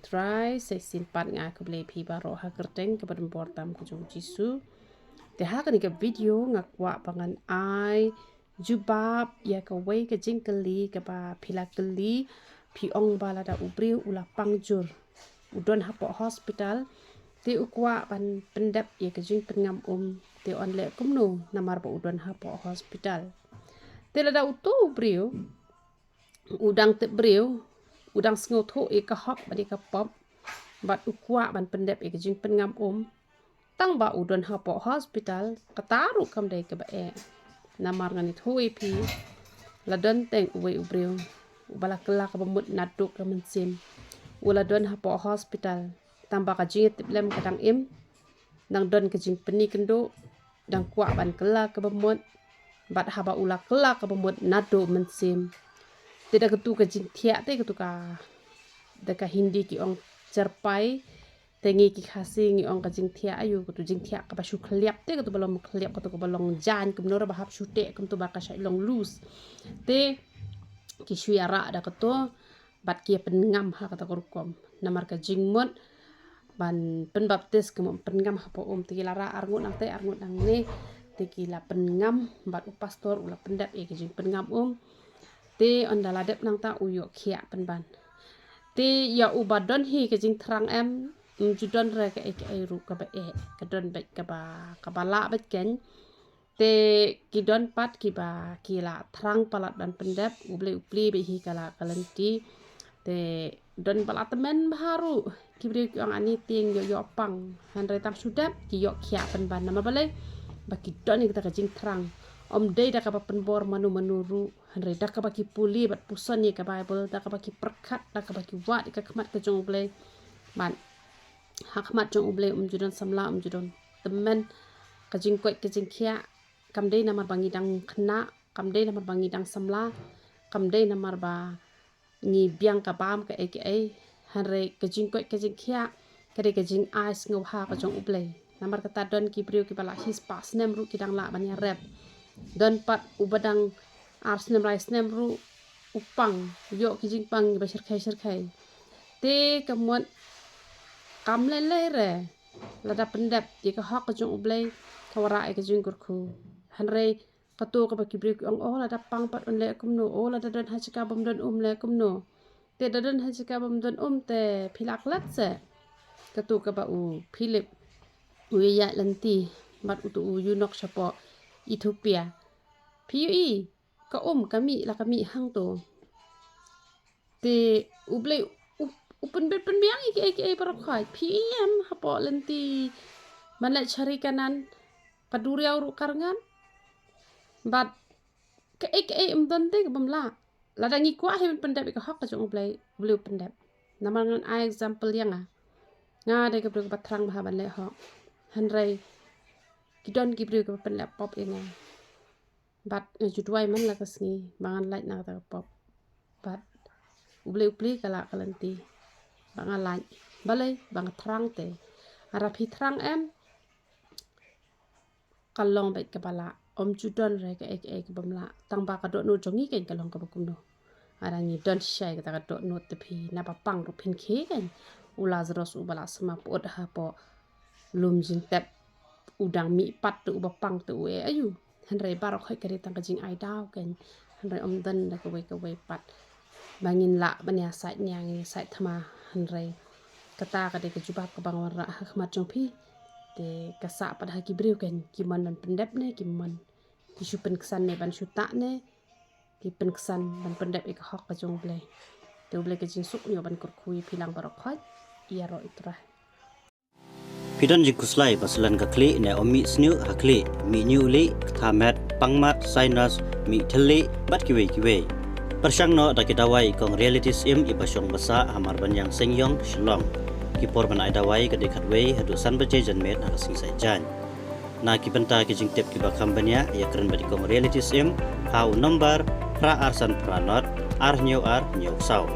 try say simpan nga ko blay pi baro ha kerteng ke badan portam ko jong jisu te ha kan ke video nga kwa pangan ai jubab ya ka wei ke jingkeli ke ba pilakeli pi ong bala da ubri ula pangjur udon hapo hospital te ukwa pan pendap ya ke jing pengam te on le kumno namar ba udon hapo hospital te la da utu ubri udang te brio udang sengoto ka hok ba ka pop bat ukwa ban pendep ke jing pengam tang ba udon hapo hospital kataru kam dai ke ba namar ngani thui pi la don teng we ubrio ubala kala ka bamut naduk ka mensim ula don hapo hospital tamba ka jing tiplem kadang nang don ke jing peni kendo dang kwa ban kala ka bamut bat haba ula kala ka bamut nado mensim tidak ketu ke jing thia te ketu ka deka hindi ki ong cerpai tengi ki khasi ngi ong ka jing thia ayu ketu jing thia ka basu khliap te ketu balong khliap ketu ka balong jan ke menora bahap shute ketu ba ka shai long loose te ki shuara da ketu bat ki pengam ha kata korukom namar ka jing mot ban penbaptis ke pengam ha po te lara arngut nang te arngut nang ne te ki la pengam bat pastor ula pendap ke jing pengam te on dala dep nang ta uyo khia penban te ya ubadon hi ke jing trang judon re ke ru ka ba ka don bet ka bala bet ken te ki don pat ki ba ki la trang palat ban pendap uble upli be hi kala kalenti te don bala temen baru ki bri ang ani ting yo pang han re tam sudap ki yo khia penban nama bale ba ki don kita ka jing trang dei da ka penbor manu hanre da ka baki puli bat pusan ye ka bible da ka baki perkat da ka baki wat ka khmat ka jong ble ban hakmat jong ble judon samla judon temen ka jing koi ka jing khia kam dei namar bangi dang khna kam dei namar bangi dang samla kam dei namar ba ni biang ka bam ka hanre ka jing koi ka jing khia ka de ka jing ais ngau ha ka jong ble namar kata don ki priu ki bala his pas nem ru ki dang la ban ya rep don pat ubadang arsnem raisnem ru upang yo kijing pang basir khai te kamot kam le re lada pendap di ka hok jong ublai kawara ke jing kurku hanre katu ka baki brik ong lada pang pat on le kumno lada don hachika bam don le kumno te don hachika bam don te philak lat se katu ka ba philip ya lanti bat utu yunok sapo Ethiopia PUE ka kami hang to te ublay upen biang iki para khai PM hapo lenti manla cari kanan paduriaw ru karangan bat ka mdante ka bamla ladangi kwa he pendap ka hak ka jong ublay pendap namangan ai example yang nga de ka patrang bahaban le ho hanrai kidon gibri ka pendap pop yang bat judwai man la kasngi bangan light na ta pop bat upli kala kalanti bangan light balai bang terang te ara phi terang kalong bet kepala judon re ke bamla tang ba ka do no jongi ken kalong ka bakum no ara ni don shai ka ta do no te phi na pa pang ru phin khe ken ulazros ubala sama pod ha po lum jing tep udang mi pat tu bapang tu ayu hanre barok khoi kari tang kajing ai daw ken hanre dan da ka wei pat bangin la banya sai nyang sai thama hanre kata ka de ka jubab ka bang wara hakmat jong phi te kasa pad ha ki briu ken ki man pendep ne ki man ki su pen ksan ne ban su ta ne ki pen ksan ban pendep ik hok ka jong ble te ble ka jing suk nyo ban kur khui philang barok khoi ia ro itra Pidon jikuslai basulan kakli ne omi snu hakli mi nyuli thamet pangmat sinus mi theli bat kiwe persang no dakidawai kong realities ipasong basa hamar banyang sengyong shlong kipor ban aidawai kadekat wei hadu san baje janmet harasing sai jan na kibenta kijing tep kiba kambanya ya keren badi kong realities hau nombar pra arsan pranot ar nyau sau